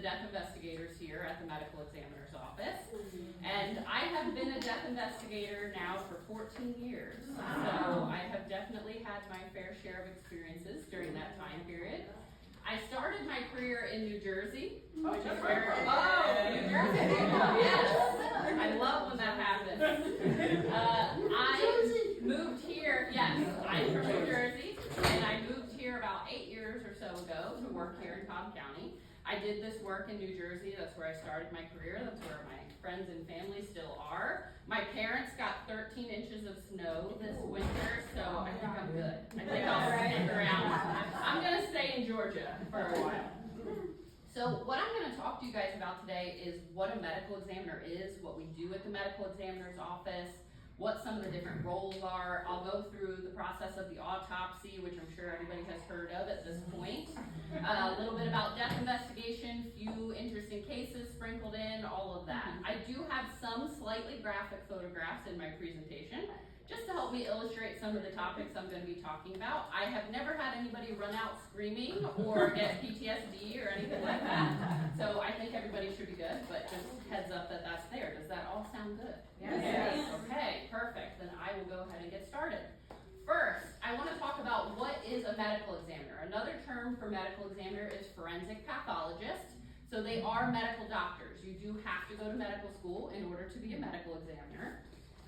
death investigators here at the medical examiner's office. And I have been a death investigator now for 14 years. So I have definitely had my fair share of experiences during that time period. I started my career in New Jersey, which is where, New Jersey, yes, I love when that happens. I moved here, yes, I'm from New Jersey, and I moved here about 8 years or so ago to work here in Cobb County. I did this work in New Jersey, that's where I started my career, that's where my friends and family still are. My parents got 13 inches of snow this winter, so I think I'm good. I think I'll stick around. I'm gonna stay in Georgia for a while. So what I'm gonna talk to you guys about today is what a medical examiner is, what we do at the medical examiner's office, what some of the different roles are. I'll go through the process of the autopsy, which I'm sure everybody has heard of at this point. A little bit about death investigation, few interesting cases sprinkled in, all of that. I do have some slightly graphic photographs in my presentation, just to help me illustrate some of the topics I'm going to be talking about. I have never had anybody run out screaming or get PTSD or anything like that. So I think everybody should be good, but just heads up that that's there. Does that all sound good? Yes. Okay, perfect. Then I will go ahead and get started. First, I want to talk about what is a medical examiner. Another term for medical examiner is forensic pathologist. So they are medical doctors. You do have to go to medical school in order to be a medical examiner.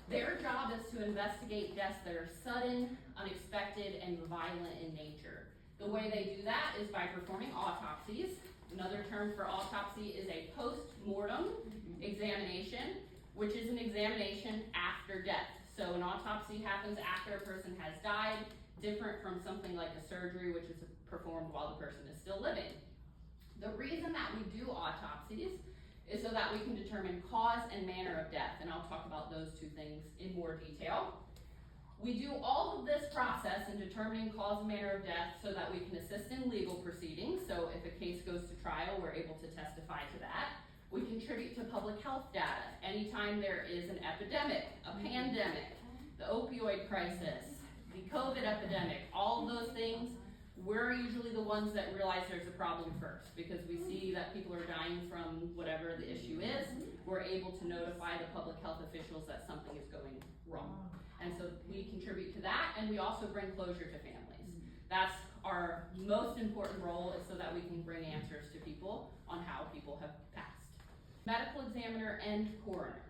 Their job is to investigate deaths that are sudden, unexpected, and violent in nature. The way they do that is by performing autopsies. Another term for autopsy is a post-mortem examination, which is an examination after death. So an autopsy happens after a person has died, different from something like a surgery, which is performed while the person is still living. The reason that we do autopsies is so that we can determine cause and manner of death, and I'll talk about those two things in more detail. We do all of this process in determining cause and manner of death so that we can assist in legal proceedings. So if a case goes to trial, we're able to testify to that. We contribute to public health data. Anytime there is an epidemic, a pandemic, the opioid crisis, the COVID epidemic, all of those things, we're usually the ones that realize there's a problem first because we see that people are dying from whatever the issue is. We're able to notify the public health officials that something is going wrong. And so we contribute to that, and we also bring closure to families. That's our most important role, is so that we can bring answers to people on how people have passed. Medical examiner and coroner.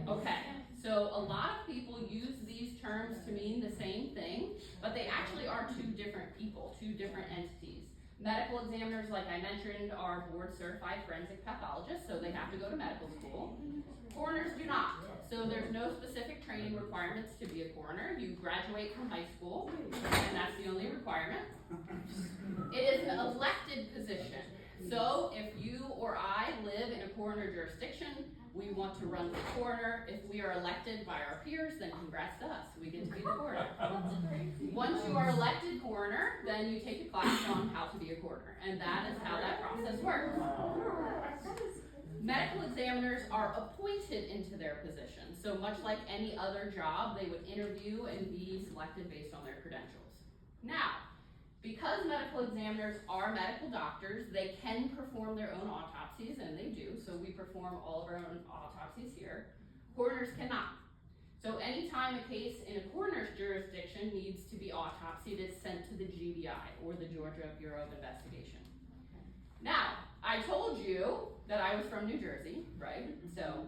Okay, so a lot of people use these terms to mean the same thing, but they actually are two different people, two different entities. Medical examiners, like I mentioned, are board certified forensic pathologists, so they have to go to medical school. Coroners do not. So there's no specific training requirements to be a coroner. You graduate from high school, and that's the only requirement. It is an elected position. So if you or I live in a coroner jurisdiction, we want to run for coroner. If we are elected by our peers, then congrats to us. We get to be the coroner. Once you are elected coroner, then you take a class on how to be a coroner, and that is how that process works. Medical examiners are appointed into their position. So much like any other job, they would interview and be selected based on their credentials. Now, because medical examiners are medical doctors, they can perform their own autopsies, and they do. So we perform all of our own autopsies here. Coroners cannot. So anytime a case in a coroner's jurisdiction needs to be autopsied, it's sent to the GBI, or the Georgia Bureau of Investigation. Now, I told you that I was from New Jersey, right? So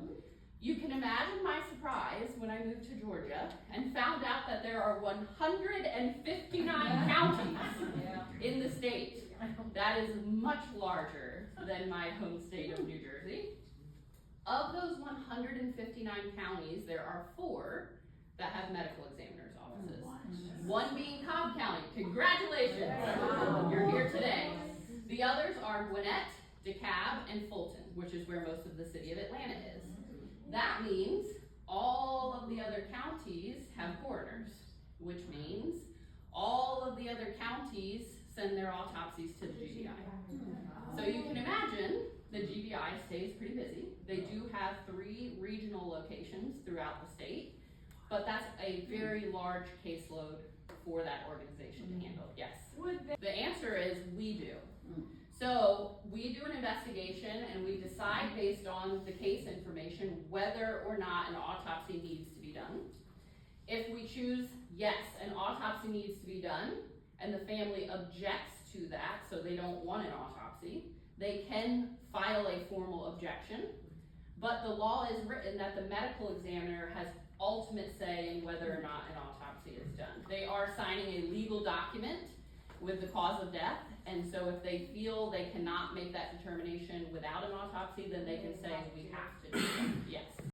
you can imagine my surprise when I moved to Georgia and found out that there are 159 counties in the state. That is much larger than my home state of New Jersey. Of those 159 counties, there are 4 that have medical examiners' offices. One being Cobb County. Congratulations! You're here today. The others are Gwinnett, DeKalb, and Fulton, which is where most of the city of Atlanta is. That means all of the other counties have coroners, which means all of the other counties send their autopsies to the GBI. So you can imagine the GBI stays pretty busy. They do have 3 regional locations throughout the state, but that's a very large caseload for that organization to handle. Yes? The answer is we do. So we do an investigation and we decide based on the case information whether or not an autopsy needs to be done. If we choose yes, an autopsy needs to be done, and the family objects to that, so they don't want an autopsy, they can file a formal objection. But the law is written that the medical examiner has ultimate say in whether or not an autopsy is done. They are signing a legal document with the cause of death, and so if they feel they cannot make that determination without an autopsy, then they can say we have to do it. Yes.